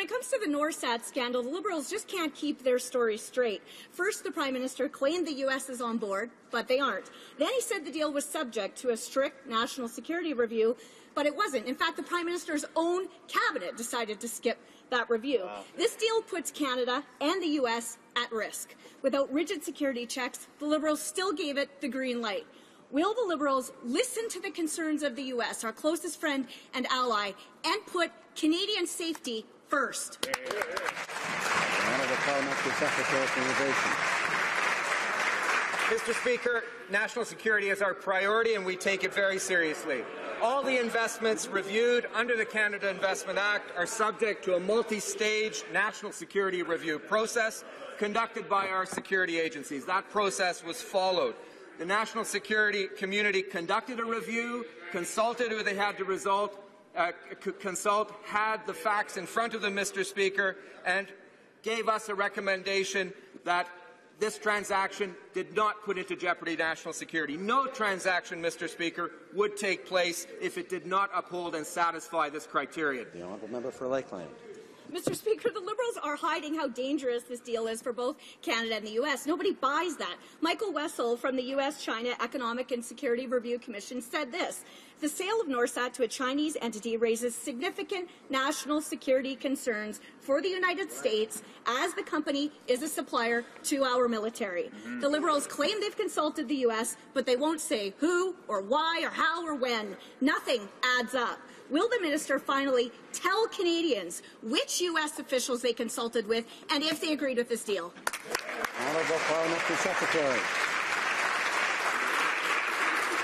it comes to the Norsat scandal, the Liberals just can't keep their story straight. First, the Prime Minister claimed the U.S. is on board, but they aren't. Then he said the deal was subject to a strict national security review, but it wasn't. In fact, the Prime Minister's own cabinet decided to skip that review. Wow. This deal puts Canada and the U.S. at risk. Without rigid security checks, the Liberals still gave it the green light. Will the Liberals listen to the concerns of the U.S., our closest friend and ally, and put Canadian safety first? The Honourable Parliamentary Secretary for Innovation. Mr. Speaker, national security is our priority and we take it very seriously. All the investments reviewed under the Canada Investment Act are subject to a multi-stage national security review process conducted by our security agencies. That process was followed. The national security community conducted a review, consulted who they had to consult, had the facts in front of them, Mr. Speaker, and gave us a recommendation that this transaction did not put into jeopardy national security. No transaction, Mr. Speaker, would take place if it did not uphold and satisfy this criterion. The Honourable Member for Lakeland. Mr. Speaker, the Liberals are hiding how dangerous this deal is for both Canada and the U.S. Nobody buys that. Michael Wessel from the U.S.-China Economic and Security Review Commission said this: the sale of Norsat to a Chinese entity raises significant national security concerns for the United States, as the company is a supplier to our military. The Liberals claim they've consulted the U.S., but they won't say who or why or how or when. Nothing adds up. Will the minister finally tell Canadians which U.S. officials they consulted with and if they agreed with this deal? Honourable Parliamentary Secretary.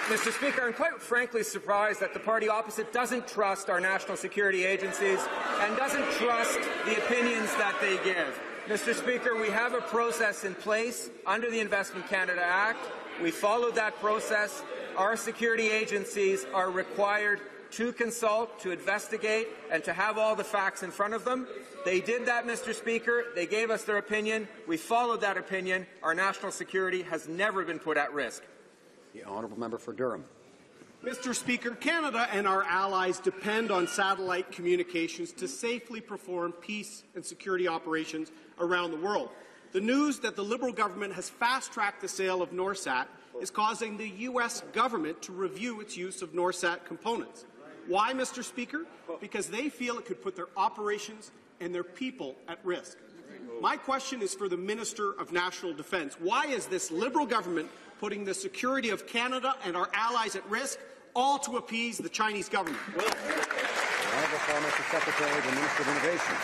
Mr. Speaker, I'm quite frankly surprised that the party opposite doesn't trust our national security agencies and doesn't trust the opinions that they give. Mr. Speaker, we have a process in place under the Investment Canada Act. We followed that process. Our security agencies are required to consult, to investigate, and to have all the facts in front of them. They did that, Mr. Speaker. They gave us their opinion. We followed that opinion. Our national security has never been put at risk. The Honourable Member for Durham. Mr. Speaker, Canada and our allies depend on satellite communications to safely perform peace and security operations around the world. The news that the Liberal government has fast-tracked the sale of Norsat is causing the U.S. government to review its use of Norsat components. Why, Mr. Speaker? Because they feel it could put their operations and their people at risk. My question is for the Minister of National Defence. Why is this Liberal government putting the security of Canada and our allies at risk, all to appease the Chinese government? The Honourable Parliamentary Secretary, the Minister of Innovation.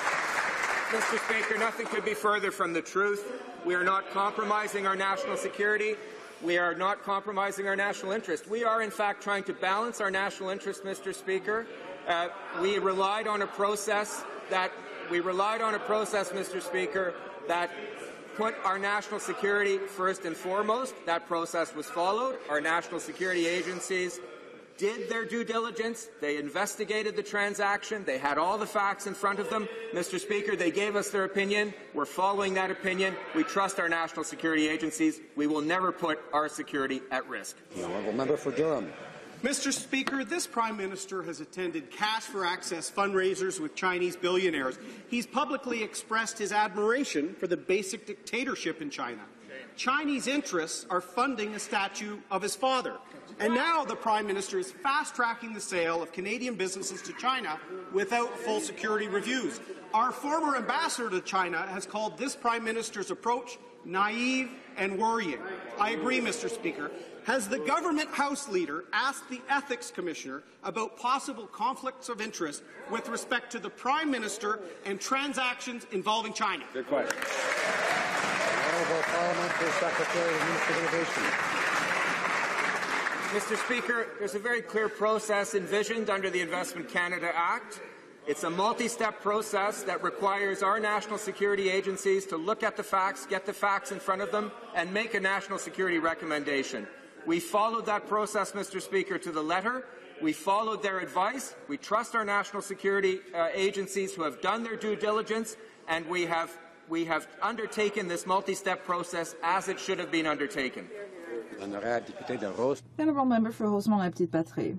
Mr. Speaker, nothing could be further from the truth. We are not compromising our national security. We are not compromising our national interest. We are, in fact, trying to balance our national interest, Mr. Speaker. We relied on a process, Mr. Speaker, that put our national security first and foremost. That process was followed. Our national security agencies did their due diligence. They investigated the transaction. They had all the facts in front of them. Mr. Speaker, they gave us their opinion. We're following that opinion. We trust our national security agencies. We will never put our security at risk. The Honourable Member for Durham. Mr. Speaker, this Prime Minister has attended Cash for Access fundraisers with Chinese billionaires. He's publicly expressed his admiration for the basic dictatorship in China. Chinese interests are funding a statue of his father. And now the Prime Minister is fast-tracking the sale of Canadian businesses to China without full security reviews. Our former ambassador to China has called this Prime Minister's approach naive and worrying. I agree, Mr. Speaker. Has the government House Leader asked the Ethics Commissioner about possible conflicts of interest with respect to the Prime Minister and transactions involving China? Good question. Honourable Parliamentary Secretary and Minister of Innovation. Mr. Speaker, there's a very clear process envisioned under the Investment Canada Act. It's a multi-step process that requires our national security agencies to look at the facts, get the facts in front of them, and make a national security recommendation. We followed that process, Mr. Speaker, to the letter. We followed their advice. We trust our national security agencies who have done their due diligence, and we have undertaken this multi-step process as it should have been undertaken. Honourable Member for Rosemont-la-Petite-Patrie.